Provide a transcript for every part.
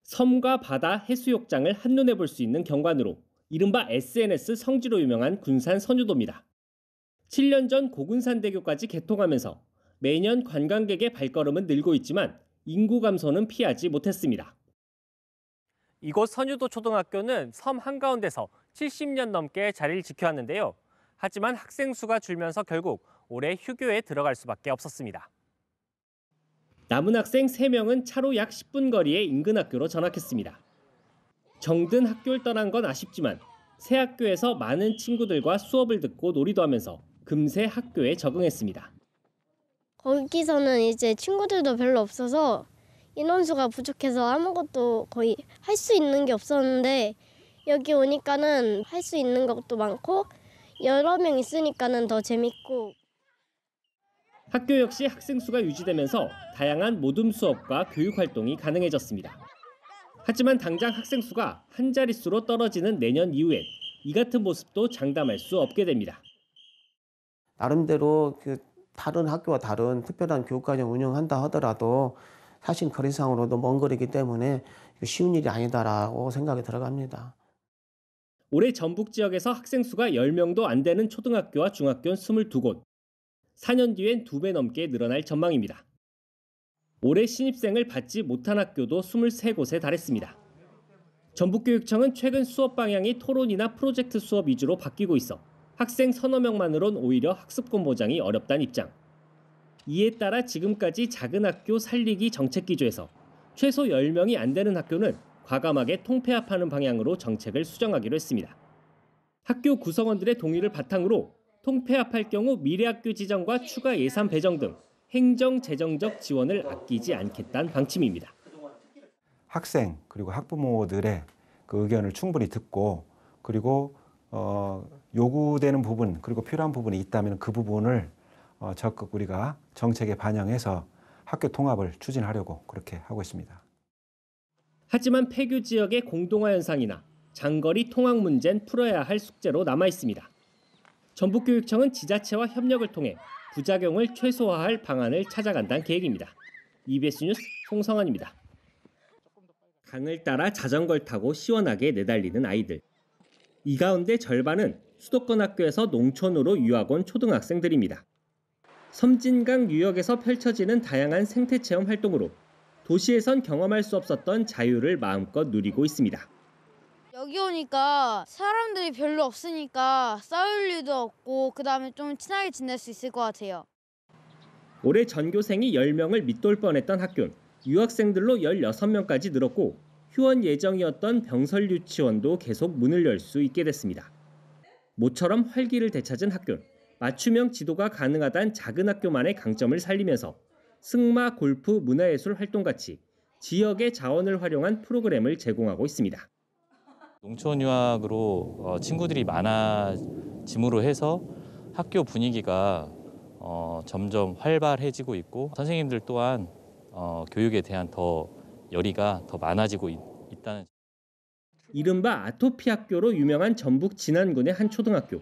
섬과 바다, 해수욕장을 한눈에 볼 수 있는 경관으로 이른바 SNS 성지로 유명한 군산 선유도입니다. 7년 전 고군산대교까지 개통하면서 매년 관광객의 발걸음은 늘고 있지만 인구 감소는 피하지 못했습니다. 이곳 선유도 초등학교는 섬 한가운데서 70년 넘게 자리를 지켜왔는데요. 하지만 학생 수가 줄면서 결국 올해 휴교에 들어갈 수밖에 없었습니다. 남은 학생 3명은 차로 약 10분 거리의 인근 학교로 전학했습니다. 정든 학교를 떠난 건 아쉽지만 새 학교에서 많은 친구들과 수업을 듣고 놀이도 하면서 금세 학교에 적응했습니다. 거기서는 이제 친구들도 별로 없어서 인원수가 부족해서 아무것도 거의 할 수 있는 게 없었는데 여기 오니까는 할 수 있는 것도 많고 여러 명 있으니까는 더 재밌고. 학교 역시 학생 수가 유지되면서 다양한 모둠 수업과 교육 활동이 가능해졌습니다. 하지만 당장 학생 수가 한 자릿수로 떨어지는 내년 이후엔 이 같은 모습도 장담할 수 없게 됩니다. 나름대로 다른 학교와 다른 특별한 교육과정 운영한다 하더라도 사실 거리상으로도 먼 거리이기 때문에 쉬운 일이 아니다라고 생각이 들어갑니다. 올해 전북 지역에서 학생 수가 10명도 안 되는 초등학교와 중학교는 22곳. 4년 뒤엔 2배 넘게 늘어날 전망입니다. 올해 신입생을 받지 못한 학교도 23곳에 달했습니다. 전북교육청은 최근 수업 방향이 토론이나 프로젝트 수업 위주로 바뀌고 있어 학생 서너 명만으론 오히려 학습권 보장이 어렵다는 입장. 이에 따라 지금까지 작은 학교 살리기 정책 기조에서 최소 10명이 안 되는 학교는 과감하게 통폐합하는 방향으로 정책을 수정하기로 했습니다. 학교 구성원들의 동의를 바탕으로 통폐합할 경우 미래학교 지정과 추가 예산 배정 등 행정 재정적 지원을 아끼지 않겠다는 방침입니다. 학생 그리고 학부모들의 그 의견을 충분히 듣고 그리고 요구되는 부분 그리고 필요한 부분이 있다면 그 부분을 적극 우리가 정책에 반영해서 학교 통합을 추진하려고 그렇게 하고 있습니다. 하지만 폐교 지역의 공동화 현상이나 장거리 통학 문제는 풀어야 할 숙제로 남아 있습니다. 전북교육청은 지자체와 협력을 통해 부작용을 최소화할 방안을 찾아간다는 계획입니다. EBS 뉴스 송성환입니다. 강을 따라 자전거를 타고 시원하게 내달리는 아이들. 이 가운데 절반은 수도권 학교에서 농촌으로 유학 온 초등학생들입니다. 섬진강 유역에서 펼쳐지는 다양한 생태체험 활동으로 도시에선 경험할 수 없었던 자유를 마음껏 누리고 있습니다. 여기 오니까 사람들이 별로 없으니까 싸울 일도 없고 그다음에 좀 친하게 지낼 수 있을 것 같아요. 올해 전교생이 10명을 밑돌 뻔했던 학교는 유학생들로 16명까지 늘었고 휴원 예정이었던 병설 유치원도 계속 문을 열 수 있게 됐습니다. 모처럼 활기를 되찾은 학교는 맞춤형 지도가 가능하다는 작은 학교만의 강점을 살리면서 승마, 골프, 문화예술 활동같이 지역의 자원을 활용한 프로그램을 제공하고 있습니다. 농촌 유학으로 친구들이 많아짐으로 해서 학교 분위기가 점점 활발해지고 있고 선생님들 또한 교육에 대한 열의가 더 많아지고 있다는. 이른바 아토피 학교로 유명한 전북 진안군의 한 초등학교.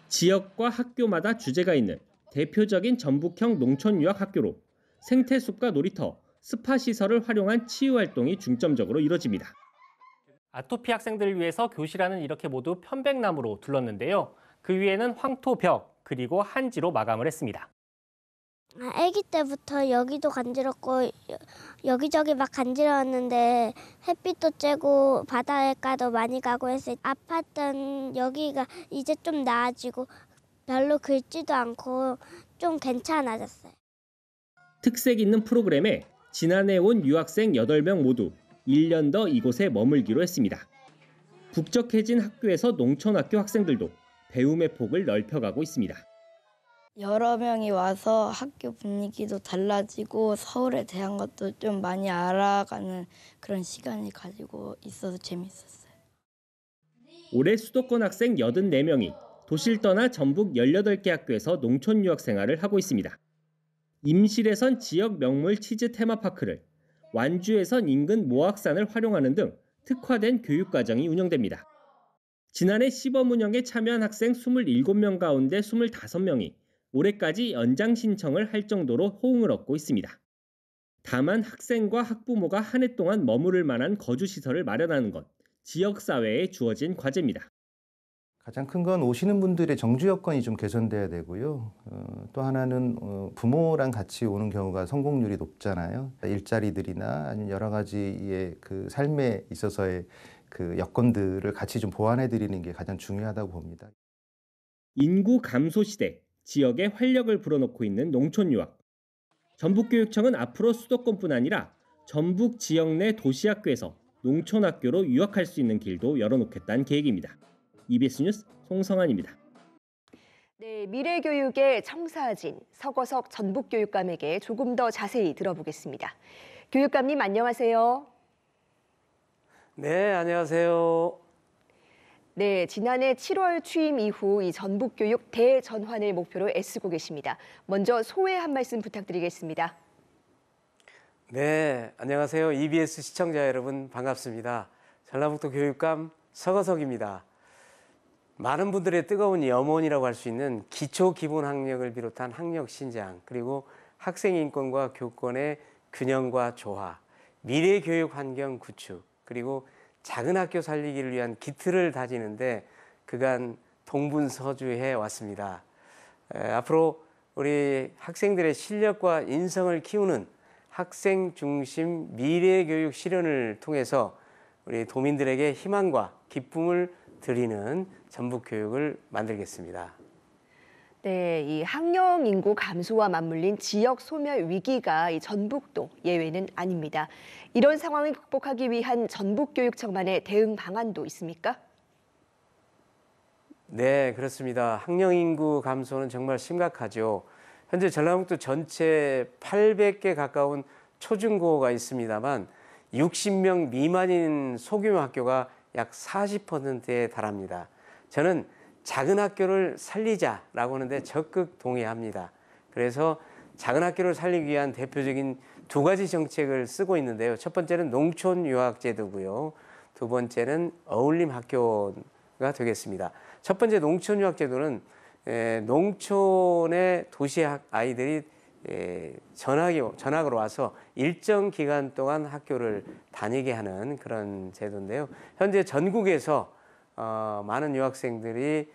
지역과 학교마다 주제가 있는 대표적인 전북형 농촌 유학 학교로 생태숲과 놀이터, 스파 시설을 활용한 치유 활동이 중점적으로 이뤄집니다. 아토피 학생들을 위해서 교실안은 이렇게 모두 편백나무로 둘렀는데요. 그 위에는 황토벽 그리고 한지로 마감을 했습니다. 아기 때부터 여기도 간지럽고 여기저기 막 간지러웠는데 햇빛도 쬐고 바닷가도 많이 가고 해서 아팠던 여기가 이제 좀 나아지고 별로 긁지도 않고 좀 괜찮아졌어요. 특색 있는 프로그램에 지난해 온 유학생 8명 모두 1년 더 이곳에 머물기로 했습니다. 북적해진 학교에서 농촌학교 학생들도 배움의 폭을 넓혀가고 있습니다. 여러 명이 와서 학교 분위기도 달라지고 서울에 대한 것도 좀 많이 알아가는 그런 시간을 가지고 있어서 재밌었어요. 올해 수도권 학생 84명이 도시를 떠나 전북 18개 학교에서 농촌 유학 생활을 하고 있습니다. 임실에선 지역 명물 치즈 테마파크를, 완주에선 인근 모악산을 활용하는 등 특화된 교육과정이 운영됩니다. 지난해 시범 운영에 참여한 학생 27명 가운데 25명이 올해까지 연장 신청을 할 정도로 호응을 얻고 있습니다. 다만 학생과 학부모가 한 해 동안 머무를 만한 거주시설을 마련하는 것, 지역사회에 주어진 과제입니다. 가장 큰 건 오시는 분들의 정주 여건이 좀 개선돼야 되고요. 또 하나는 부모랑 같이 오는 경우가 성공률이 높잖아요. 일자리들이나 아니면 여러 가지의 그 삶에 있어서의 그 여건들을 같이 좀 보완해 드리는 게 가장 중요하다고 봅니다. 인구 감소 시대, 지역에 활력을 불어넣고 있는 농촌 유학. 전북교육청은 앞으로 수도권뿐 아니라 전북 지역 내 도시학교에서 농촌학교로 유학할 수 있는 길도 열어놓겠다는 계획입니다. EBS 뉴스 송성환입니다. 네, 미래교육의 청사진 서거석 전북교육감에게 조금 더 자세히 들어보겠습니다. 교육감님 안녕하세요. 네, 안녕하세요. 네, 지난해 7월 취임 이후 이 전북교육 대전환을 목표로 애쓰고 계십니다. 먼저 소회 한 말씀 부탁드리겠습니다. 네, 안녕하세요. EBS 시청자 여러분 반갑습니다. 전라북도 교육감 서거석입니다. 많은 분들의 뜨거운 염원이라고 할 수 있는 기초 기본 학력을 비롯한 학력 신장, 그리고 학생 인권과 교권의 균형과 조화, 미래 교육 환경 구축, 그리고 작은 학교 살리기를 위한 기틀을 다지는데 그간 동분서주해 왔습니다. 앞으로 우리 학생들의 실력과 인성을 키우는 학생 중심 미래 교육 실현을 통해서 우리 도민들에게 희망과 기쁨을 드리는 전북 교육을 만들겠습니다. 네, 이 학령 인구 감소와 맞물린 지역 소멸 위기가 이 전북도 예외는 아닙니다. 이런 상황을 극복하기 위한 전북교육청만의 대응 방안도 있습니까? 네, 그렇습니다. 학령 인구 감소는 정말 심각하죠. 현재 전라북도 전체 800개 가까운 초중고가 있습니다만 60명 미만인 소규모 학교가 약 40%에 달합니다. 저는 작은 학교를 살리자라고 하는데 적극 동의합니다. 그래서 작은 학교를 살리기 위한 대표적인 두 가지 정책을 쓰고 있는데요. 첫 번째는 농촌 유학 제도고요. 두 번째는 어울림 학교가 되겠습니다. 첫 번째 농촌 유학 제도는 농촌의 도시 아이들이 전학으로 와서 일정 기간 동안 학교를 다니게 하는 그런 제도인데요. 현재 전국에서 많은 유학생들이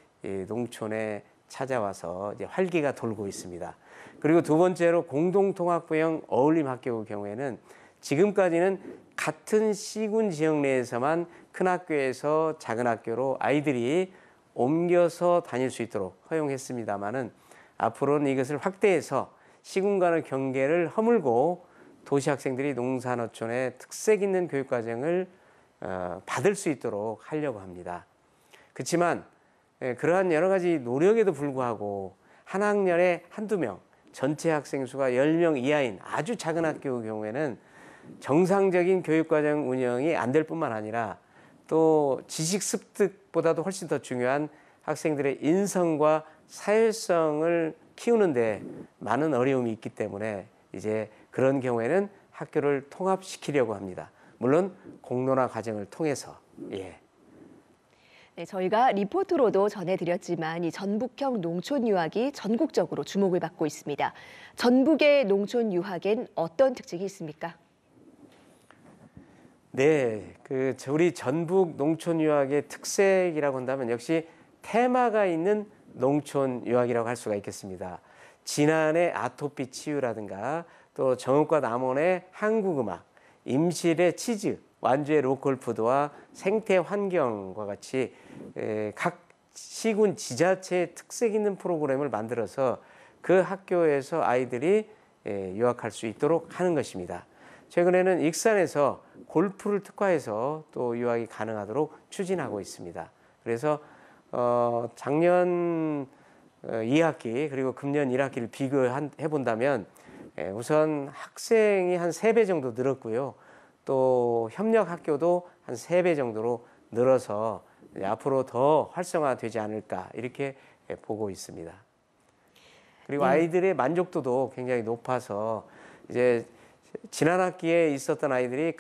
농촌에 찾아와서 이제 활기가 돌고 있습니다. 그리고 두 번째로 공동통학부형 어울림학교 경우에는 지금까지는 같은 시군 지역 내에서만 큰 학교에서 작은 학교로 아이들이 옮겨서 다닐 수 있도록 허용했습니다마는 앞으로는 이것을 확대해서 시군 간의 경계를 허물고 도시 학생들이 농산어촌의 특색 있는 교육과정을 받을 수 있도록 하려고 합니다. 그렇지만 그러한 여러 가지 노력에도 불구하고 한 학년에 한두 명, 전체 학생 수가 10명 이하인 아주 작은 학교 경우에는 정상적인 교육과정 운영이 안 될 뿐만 아니라 또 지식 습득보다도 훨씬 더 중요한 학생들의 인성과 사회성을 키우는데 많은 어려움이 있기 때문에 이제 그런 경우에는 학교를 통합시키려고 합니다. 물론 공론화 과정을 통해서. 네, 저희가 리포트로도 전해드렸지만 이 전북형 농촌 유학이 전국적으로 주목을 받고 있습니다. 전북의 농촌 유학엔 어떤 특징이 있습니까? 네, 우리 전북 농촌 유학의 특색이라고 한다면 역시 테마가 있는 농촌 유학이라고 할 수가 있겠습니다. 진안의 아토피 치유라든가 또 정읍과 남원의 한국음악, 임실의 치즈, 완주의 로컬푸드와 생태 환경과 같이 각 시군 지자체의 특색 있는 프로그램을 만들어서 그 학교에서 아이들이 유학할 수 있도록 하는 것입니다. 최근에는 익산에서 골프를 특화해서 또 유학이 가능하도록 추진하고 있습니다. 그래서 작년 2학기 그리고 금년 1학기를 비교해 본다면 우선 학생이 한 3배 정도 늘었고요. 또 협력 학교도 한 3배 정도로 늘어서 앞으로 더 활성화되지 않을까 이렇게 보고 있습니다. 그리고 아이들의 만족도도 굉장히 높아서 이제 지난 학기에 있었던 아이들이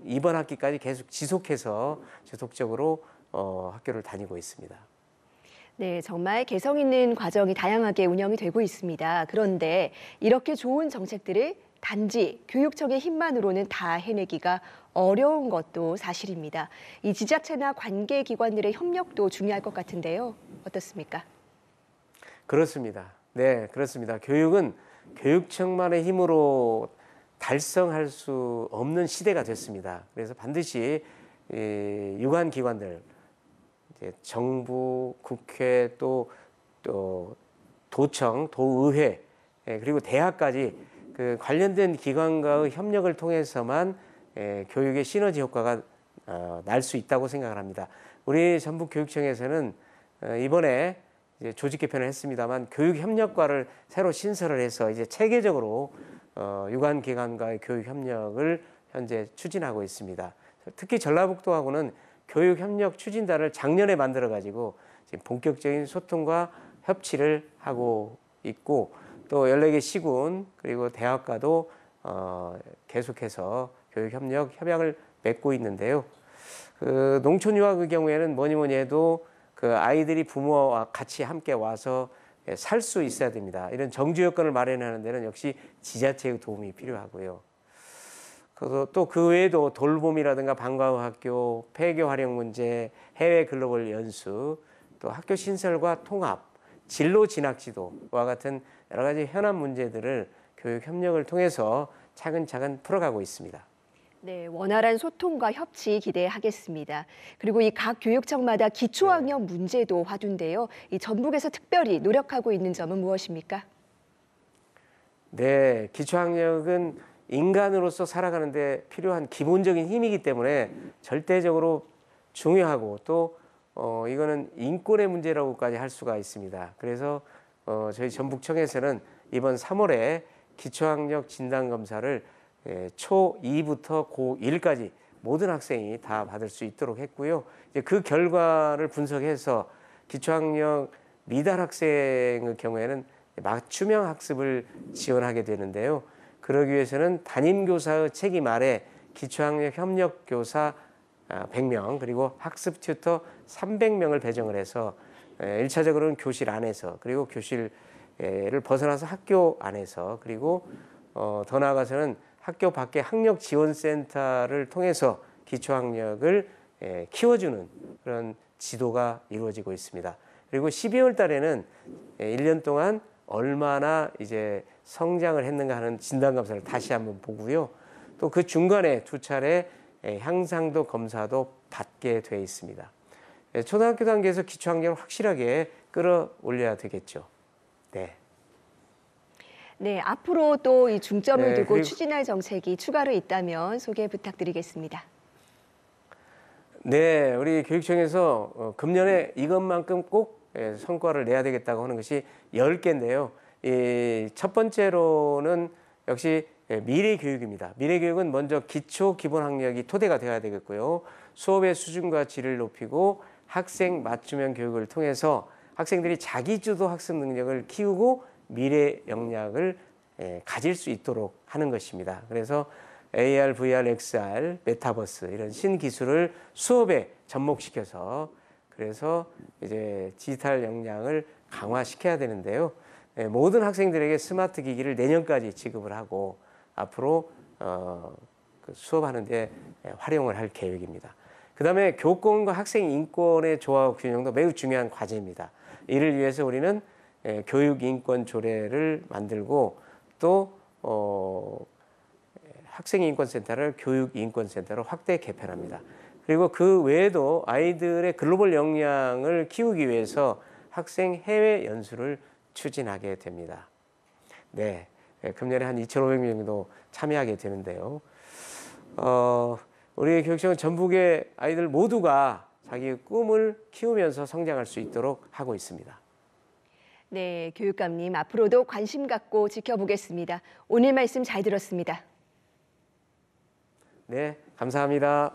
이번 학기까지 계속 지속적으로 학교를 다니고 있습니다. 네, 정말 개성 있는 과정이 다양하게 운영이 되고 있습니다. 그런데 이렇게 좋은 정책들을 단지 교육청의 힘만으로는 다 해내기가 어려운 것도 사실입니다. 이 지자체나 관계기관들의 협력도 중요할 것 같은데요. 어떻습니까? 그렇습니다. 네, 그렇습니다. 교육은 교육청만의 힘으로 달성할 수 없는 시대가 됐습니다. 그래서 반드시 유관기관들, 이제 정부, 국회, 또 도청, 도의회, 그리고 대학까지 그 관련된 기관과의 협력을 통해서만 교육의 시너지 효과가 날 수 있다고 생각을 합니다. 우리 전북교육청에서는 이번에 이제 조직 개편을 했습니다만 교육협력과를 새로 신설을 해서 이제 체계적으로 유관기관과의 교육협력을 현재 추진하고 있습니다. 특히 전라북도하고는 교육협력 추진단을 작년에 만들어가지고 지금 본격적인 소통과 협치를 하고 있고 또 14개 시군 그리고 대학과도 계속해서 교육협력 협약을 맺고 있는데요. 그 농촌유학의 경우에는 뭐니 해도 그 아이들이 부모와 같이 함께 와서 살 수 있어야 됩니다. 이런 정주 여건을 마련하는 데는 역시 지자체의 도움이 필요하고요. 또 그 외에도 돌봄이라든가 방과후 학교, 폐교 활용 문제, 해외 글로벌 연수, 또 학교 신설과 통합, 진로 진학 지도와 같은 여러 가지 현안 문제들을 교육 협력을 통해서 차근차근 풀어가고 있습니다. 네, 원활한 소통과 협치 기대하겠습니다. 그리고 이 각 교육청마다 기초학력 문제도 화두인데요. 이 전북에서 특별히 노력하고 있는 점은 무엇입니까? 네, 기초학력은 인간으로서 살아가는데 필요한 기본적인 힘이기 때문에 절대적으로 중요하고 또 이거는 인권의 문제라고까지 할 수가 있습니다. 그래서 저희 전북청에서는 이번 3월에 기초학력 진단검사를 초2부터 고1까지 모든 학생이 다 받을 수 있도록 했고요. 이제 그 결과를 분석해서 기초학력 미달 학생의 경우에는 맞춤형 학습을 지원하게 되는데요. 그러기 위해서는 담임교사의 책임 아래 기초학력 협력교사 100명 그리고 학습 튜터 300명을 배정을 해서 1차적으로는 교실 안에서 그리고 교실을 벗어나서 학교 안에서 그리고 더 나아가서는 학교 밖에 학력지원센터를 통해서 기초학력을 키워주는 그런 지도가 이루어지고 있습니다. 그리고 12월 달에는 1년 동안 얼마나 이제 성장을 했는가 하는 진단검사를 다시 한번 보고요. 또 그 중간에 2차례 향상도 검사도 받게 돼 있습니다. 초등학교 단계에서 기초학력을 확실하게 끌어올려야 되겠죠. 네. 네, 앞으로 또 이 중점을 두고 그리고, 추진할 정책이 추가로 있다면 소개 부탁드리겠습니다. 네, 우리 교육청에서 금년에 이것만큼 꼭 성과를 내야 되겠다고 하는 것이 10개인데요. 첫 번째로는 역시 미래 교육입니다. 미래 교육은 먼저 기초 기본 학력이 토대가 되어야 되겠고요. 수업의 수준과 질을 높이고 학생 맞춤형 교육을 통해서 학생들이 자기주도 학습 능력을 키우고 미래 역량을 가질 수 있도록 하는 것입니다. 그래서 AR, VR, XR, 메타버스 이런 신기술을 수업에 접목시켜서 그래서 이제 디지털 역량을 강화시켜야 되는데요. 모든 학생들에게 스마트 기기를 내년까지 지급을 하고 앞으로 수업하는 데 활용을 할 계획입니다. 그다음에 교권과 학생 인권의 조화와 균형도 매우 중요한 과제입니다. 이를 위해서 우리는 교육인권조례를 만들고 또 학생인권센터를 교육인권센터로 확대 개편합니다. 그리고 그 외에도 아이들의 글로벌 역량을 키우기 위해서 학생 해외 연수를 추진하게 됩니다. 네, 금년에 한 2,500명 정도 참여하게 되는데요. 우리 교육청은 전북의 아이들 모두가 자기의 꿈을 키우면서 성장할 수 있도록 하고 있습니다. 네, 교육감님 앞으로도 관심 갖고 지켜보겠습니다. 오늘 말씀 잘 들었습니다. 네, 감사합니다.